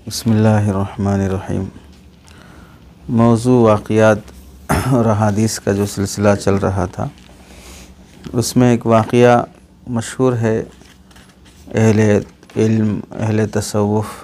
बिस्मिल्लाहिर्रहमानिर्रहीम। मौजू वाक़ियात और अहादीस का जो सिलसिला चल रहा था उसमें एक वाक़िया मशहूर है, अहले इल्म, अहले तसव्वुफ़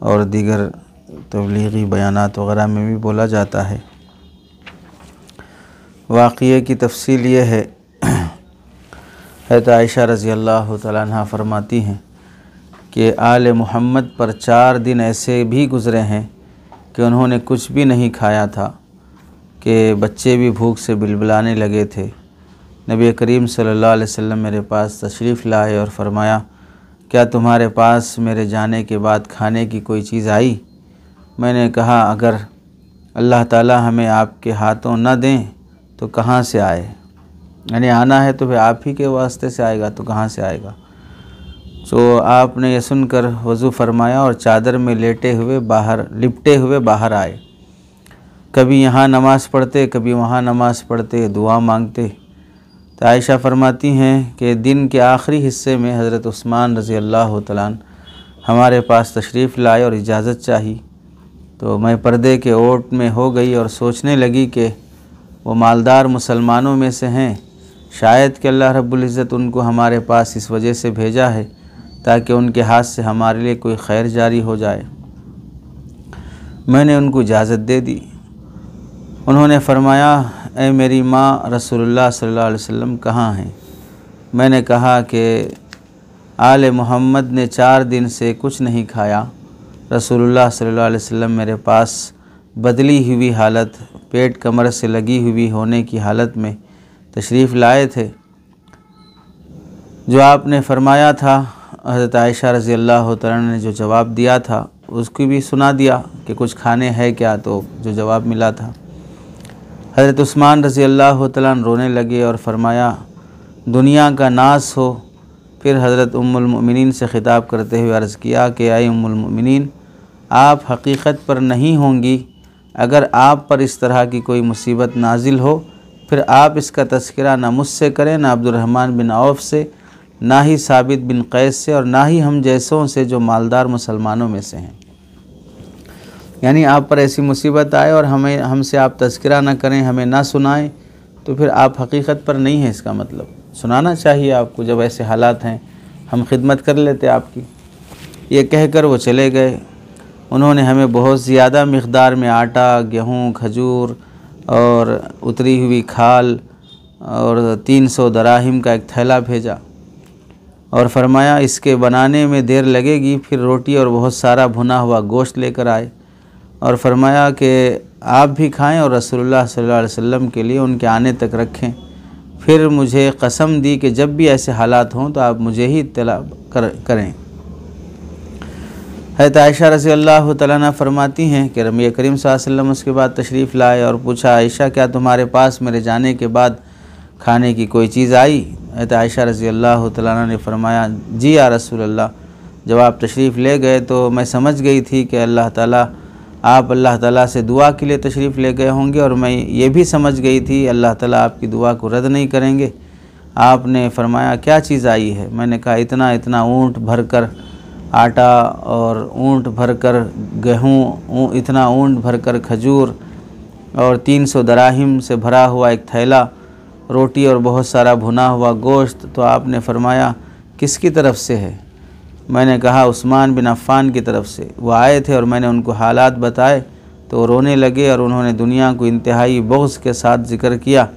और दीगर तबलीगी बयानात वग़ैरह में भी बोला जाता है। वाक़िये की तफ़सील ये है, हज़रत आयशा रज़ी अल्लाह तआला अन्हा फरमाती हैं कि आले मोहम्मद पर 4 दिन ऐसे भी गुज़रे हैं कि उन्होंने कुछ भी नहीं खाया था कि बच्चे भी भूख से बिलबिलाने लगे थे। नबी करीम सल्लल्लाहु अलैहि वसल्लम मेरे पास तशरीफ़ लाए और फ़रमाया, क्या तुम्हारे पास मेरे जाने के बाद खाने की कोई चीज़ आई? मैंने कहा, अगर अल्लाह ताला हमें आपके हाथों न दें तो कहाँ से आए, यानी आना है तो फिर आप ही के वास्ते से आएगा, तो कहाँ से आएगा। तो आपने ये सुनकर वज़ू फ़रमाया और चादर में लिपटे हुए बाहर आए। कभी यहाँ नमाज़ पढ़ते, कभी वहाँ नमाज़ पढ़ते, दुआ मांगते। तो आयशा फरमाती हैं कि दिन के आखिरी हिस्से में हज़रत उस्मान रज़ी अल्लाह तआला अन्हु हमारे पास तशरीफ़ लाए और इजाज़त चाही। तो मैं पर्दे के ओट में हो गई और सोचने लगी कि वो मालदार मुसलमानों में से हैं, शायद कि अल्लाह रब्बुल इज़्ज़त उनको हमारे पास इस वजह से भेजा है ताकि उनके हाथ से हमारे लिए कोई खैर जारी हो जाए। मैंने उनको इजाज़त दे दी। उन्होंने फ़रमाया, ऐ मेरी माँ रसूलुल्लाह सल्लल्लाहु अलैहि वसल्लम कहाँ हैं? मैंने कहा कि आले मोहम्मद ने 4 दिन से कुछ नहीं खाया। रसूलुल्लाह सल्लल्लाहु अलैहि वसल्लम मेरे पास बदली हुई हालत, पेट कमर से लगी हुई होने की हालत में तशरीफ़ लाए थे। जो आपने फ़रमाया था, हज़रत आयशा रज़ी अल्लाह तआला ने जो जवाब दिया था उसको भी सुना दिया कि कुछ खाने है क्या, तो जो जवाब मिला था। हज़रत उस्मान रज़ी अल्लाह तआला रोने लगे और फ़रमाया, दुनिया का नास हो। फिर हज़रत उम्मुल मोमिनीन से ख़िताब करते हुए अर्ज़ किया कि ऐ उम्मुल मोमिनीन, आप हकीकत पर नहीं होंगी। अगर आप पर इस तरह की कोई मुसीबत नाजिल हो, फिर आप इसका तज़किरा ना मुझसे करें, ना अब्दुर्रहमान बिन औफ़ से, ना ही साबित बिन कैस से, और ना ही हम जैसों से जो मालदार मुसलमानों में से हैं। यानी आप पर ऐसी मुसीबत आए और हमसे आप तज़किरा ना करें, हमें ना सुनाएं, तो फिर आप हकीकत पर नहीं हैं। इसका मतलब सुनाना चाहिए आपको, जब ऐसे हालात हैं हम खिदमत कर लेते आपकी। ये कहकर वो चले गए। उन्होंने हमें बहुत ज़्यादा मिक़दार में आटा, गेहूँ, खजूर और उतरी हुई खाल और 300 दराहिम का एक थैला भेजा और फ़रमाया, इसके बनाने में देर लगेगी। फिर रोटी और बहुत सारा भुना हुआ गोश्त लेकर आए और फ़रमाया कि आप भी खाएं और रसूलुल्लाह सल्लल्लाहु अलैहि वसल्लम के लिए उनके आने तक रखें। फिर मुझे कसम दी कि जब भी ऐसे हालात हों तो आप मुझे ही इत्तला करें। हज़रत आयशा रज़ी अल्लाह तआला अन्हा फरमाती हैं कि नबी करीम सल्लल्लाहु अलैहि वसल्लम उसके बाद तशरीफ़ लाए और पूछा, आयशा क्या तुम्हारे पास मेरे जाने के बाद खाने की कोई चीज़ आई? हज़रत आयशा रज़ी अल्लाह तआला अन्हा ने फ़रमाया, जी या रसूल अल्लाह। जब आप तशरीफ़ ले गए तो मैं समझ गई थी कि आप अल्लाह ताला से दुआ के लिए तशरीफ़ ले गए होंगे, और मैं ये भी समझ गई थी अल्लाह ताला आपकी दुआ को रद्द नहीं करेंगे। आपने फ़रमाया, क्या चीज़ आई है? मैंने कहा, इतना ऊँट भर कर आटा और ऊँट भर कर गेहूँ, इतना ऊँट भर कर खजूर और 300 दराहिम से भरा हुआ एक थैला, रोटी और बहुत सारा भुना हुआ गोश्त। तो आपने फ़रमाया, किसकी तरफ से है? मैंने कहा, उस्मान बिन अफ़्फ़ान की तरफ से। वो आए थे और मैंने उनको हालात बताए तो वो रोने लगे और उन्होंने दुनिया को इंतहाई बुग़्ज़ के साथ ज़िक्र किया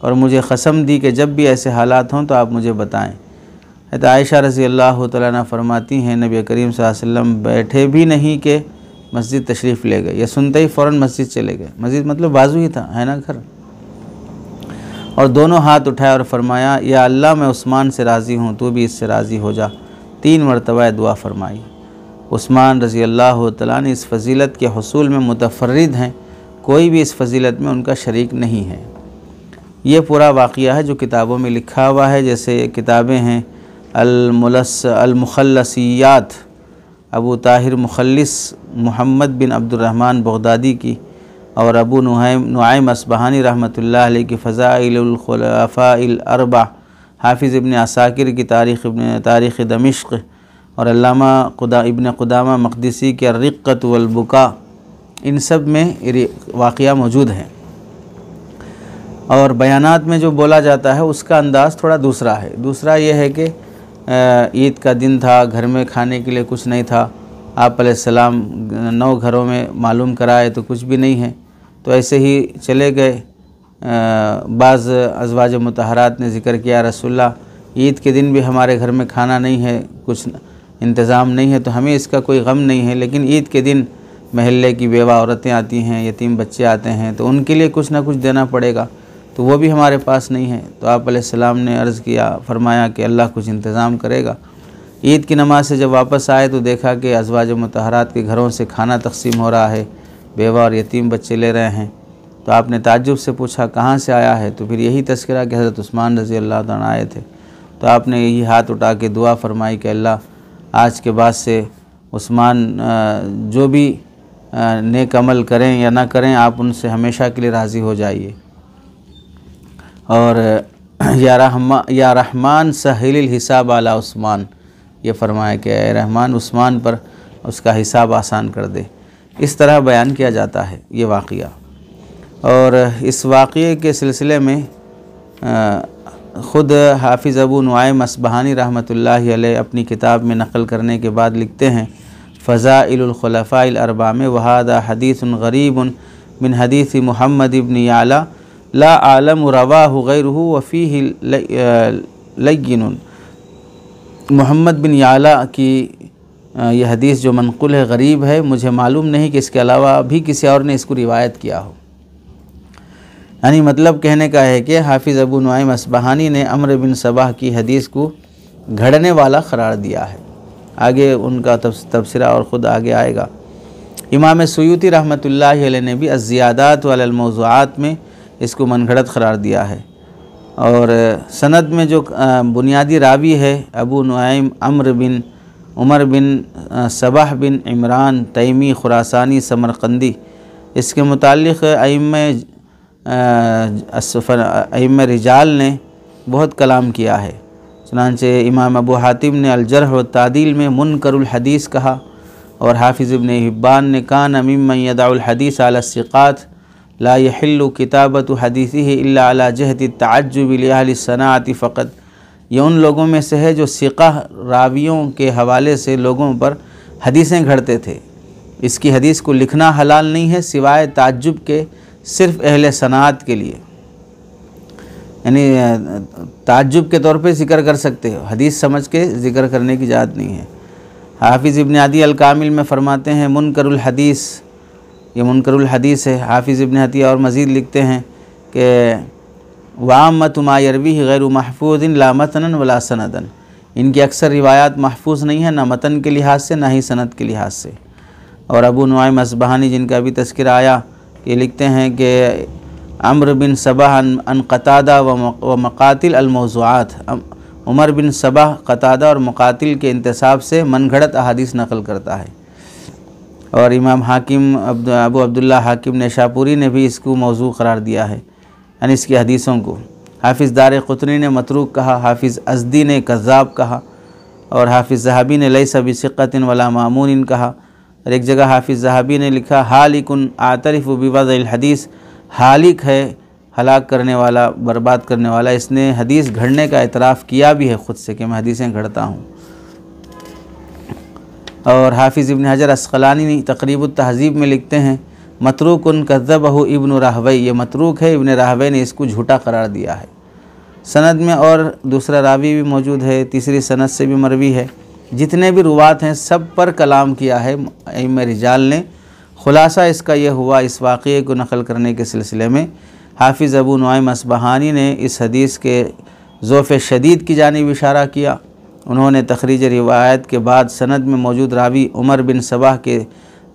और मुझे कसम दी कि जब भी ऐसे हालात हों तो आप मुझे बताएं। हज़रत आयशा रज़ी अल्लाह तआला अन्हा फरमाती हैं, नबी करीम सल्लल्लाहु अलैहि वसल्लम बैठे भी नहीं कि मस्जिद तशरीफ़ ले गए। ये सुनते ही फ़ौरन मस्जिद चले गए। मस्जिद मतलब बाजू ही था, है ना घर। और दोनों हाथ उठाए और फ़रमाया, या अल्लाह मैं उस्मान से राज़ी हूँ, तू भी इससे राज़ी हो जा। 3 मरतबा दुआ फरमाई। उस्मान रज़ी अल्लाह तआला ने इस फ़जीलत के हुसूल में मुतफ़र्रिद हैं, कोई भी इस फ़जीलत में उनका शरीक नहीं है। ये पूरा वाक़िया है जो किताबों में लिखा हुआ है। जैसे किताबें हैं अल-मुख़ल्लसियात, अबू ताहिर मुख़ल्लिस मोहम्मद बिन अब्दुर्रहमान बग़दादी की, और अबू नुआइम अस्बहानी रहमतुल्लाह अलैह की फ़ज़ाइलुल खुलफ़ाइल अर्बा, हाफिज़ इब्न असाकिर की तारीख़ दमिश्क़, और अल्लामा इब्न क़ुदामा मक़दिसी के अर्रिक़्क़त वल बुका, इन सब में वाक़या मौजूद है। और बयानात में जो बोला जाता है उसका अंदाज़ थोड़ा दूसरा है। दूसरा ये है कि ईद का दिन था, घर में खाने के लिए कुछ नहीं था, आप अलैहिस्सलाम 9 घरों में मालूम कराए तो कुछ भी नहीं है, तो ऐसे ही चले गए। बाज़ अज़वाज मुतहरात ने ज़िक्र किया, रसूलल्लाह ईद के दिन भी हमारे घर में खाना नहीं है, कुछ इंतज़ाम नहीं है, तो हमें इसका कोई गम नहीं है, लेकिन ईद के दिन महल्ले की बेवा औरतें आती हैं, यतीम बच्चे आते हैं, तो उनके लिए कुछ ना कुछ देना पड़ेगा, तो वो भी हमारे पास नहीं है। तो आप अलैहिस्सलाम ने अर्ज़ किया, फरमाया कि अल्लाह कुछ इंतज़ाम करेगा। ईद की नमाज से जब वापस आए तो देखा कि अज़वाज मुतहरात के घरों से खाना तक़सीम हो रहा है, बेवा और यतीम बच्चे ले रहे हैं। तो आपने ताज्जुब से पूछा कहाँ से आया है, तो फिर यही तज़किरा कि हज़रत उस्मान रज़ी अल्लाह तआला आए थे। तो आपने यही हाथ उठा के दुआ फरमाई कि अल्लाह आज के बाद से उस्मान जो भी नेक अमल करें या ना करें, आप उनसे हमेशा के लिए राज़ी हो जाइए। और या रहमान सहिल हिसाब अला उस्मान, ये फरमाया कि ए रहमान उस्मान पर उसका हिसाब आसान कर दे। इस तरह बयान किया जाता है ये वाक़या। और इस वाक़ये के सिलसिले में ख़ुद हाफिज़ अबू नुआइम अस्बहानी रहमतुल्लाहि अलैह अपनी किताब में नक़ल करने के बाद लिखते हैं, फ़ज़ाइलुल खुलफ़ाइल अर्बा में वहादा हदीसुन गरीबुन मिन हदीस मुहम्मद इब्न याला ला आलम रवाहु गैरुहु व फ़ीहि लय्यिनुन। मोहम्मद बिन याला की यह हदीस जो मनक़ुल है, गरीब है, मुझे मालूम नहीं कि इसके अलावा भी किसी और ने इसको रिवायत किया हो। यानी मतलब कहने का है कि हाफिज़ अबू नुआइम अस्बहानी ने अम्र बिन सबाह की हदीस को घड़ने वाला करार दिया है। आगे उनका तबसरा और ख़ुद आगे आएगा। इमाम सुयूती रहमतुल्लाहि अलैह ने भी अज़्ज़ियादात वल मौज़ूआत में इसको मनगढ़ंत करार दिया है। और सनद में जो बुनियादी रावी है अबू नुआइम अम्र बिन उमर बिन सबाह बिन इमरान तैमी खुरासानी समरकंदी, इसके मुतालिक़ अइम्मा रिजाल ने बहुत कलाम किया है। चुनांचे इमाम अबू हातिम ने अल-जर्ह व तादील में मुनकरुल हदीस कहा, और हाफिज़ इब्न हिब्बान ने कान मिम्मन यदउल हदीस अला सिक़ात ला यहिल्लु किताबतु हदीसिही इल्ला अला जहति तअज्जुब li अहलि सनाअति फ़क़त। ये उन लोगों में से है जो सिक़ा रावियों के हवाले से लोगों पर हदीसें घड़ते थे। इसकी हदीस को लिखना हलाल नहीं है सिवाय ताज्जुब के, सिर्फ़ अहले सनाअत के लिए, यानी ताज्जुब के तौर पे ज़िक्र कर सकते हो, हदीस समझ के ज़िक्र करने की इजाज़त नहीं है। हाफिज़ इब्न अदी अल कामिल में फ़रमाते हैं मुनकरुल हदीस, ये मुनकरुल हदीस है। हाफिज़ इब्न अतिया और मज़ीद लिखते हैं कि वाम्मतु मा यरवीही गैरु महफूज़िन ला मतनन वला सनदन, इनकी अक्सर रिवायात महफूज नहीं है, ना मतन के लिहाज से ना ही सनद के लिहाज से। और अबू नुआइम अस्बहानी जिनका भी तज़किरा आया, ये लिखते हैं कि अम्र बिन सबाह अन क़तादा व मक़ातिल अल-मौज़ूआत, उमर बिन सबाह क़तादा और मुक़ातिल के इंतसाब से मनगढ़ंत अहादीस नक़ल करता है। और इमाम हाकिम अबू अब्दुल्ला हाकिम नेशापुरी ने भी इसको मौजू करार दिया है, यानी इसकी हदीसों को। हाफिज़ दार क़ुतनी ने मतरूक कहा, हाफिज़ अज़दी ने कज़्ज़ाब कहा, और हाफिज़ ज़हाबी ने लैसा बिसिक़्क़तिन वला मामूनिन कहा। और एक जगह हाफिज़ ज़हाबी ने लिखा हालिकुन आतरिफ़ु बिवज़इल हदीस, हालिक है हलाक करने वाला, बर्बाद करने वाला। इसने हदीस घड़ने का एतराफ़ किया भी है ख़ुद से कि मैं हदीसें घड़ता हूँ। और हाफिज़ इब्न हजर अस्क़लानी तक़रीबुत तहज़ीब में लिखते हैं मतरूकुन कज़्ज़बहु इब्न राहवई, ये मतरूक है, इब्न राहवई ने इसको झूठा करार दिया है। सनद में और दूसरा रावी भी मौजूद है, तीसरी सनद से भी मरवी है। जितने भी रुवात हैं सब पर कलाम किया है अइम्मा रिजाल ने। ख़ुलासा इसका यह हुआ, इस वाक़ये को नक़ल करने के सिलसिले में हाफिज़ अबू नुआइम अस्बहानी ने इस हदीस के ज़ौफ़ शदीद की जानिब इशारा किया। उन्होंने तख़रीज रिवायत के बाद सनद में मौजूद रावी उमर बिन सबाह के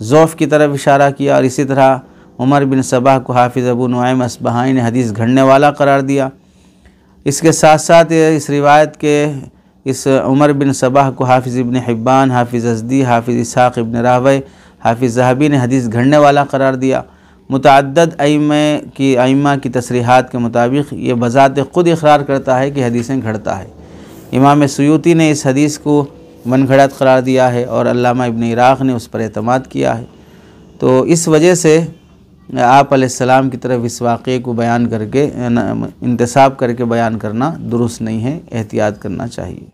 ज़ौफ़ की तरफ इशारा किया, और इसी तरह उमर बिन सबाह को हाफिज़ अबू नुआइम अस्बहानी ने हदीस घड़ने वाला करार दिया। इसके साथ साथ इस रिवायत के इस उमर बिन सबाह को हाफिज़ इब्न हिब्बान, हाफिज़ अज़दी, हाफिज़ इसहाक़ इब्न राहवय, हाफिज़ ज़हाबी ने हदीस घड़ने वाला करार दिया। मुतअद्दिद अइम्मा की तसरीहात के मुताबिक ये बज़ात ख़ुद इक़रार करता है कि हदीसें घड़ता है। इमाम सुयूती ने इस हदीस को मनगढ़ंत करार दिया है और अल्लामा इब्न इराक़ ने उस पर एतमाद किया है। तो इस वजह से आप अलैहिस्सलाम की तरफ इस वाक़े को बयान करके इंतसाब करके बयान करना दुरुस्त नहीं है, एहतियात करना चाहिए।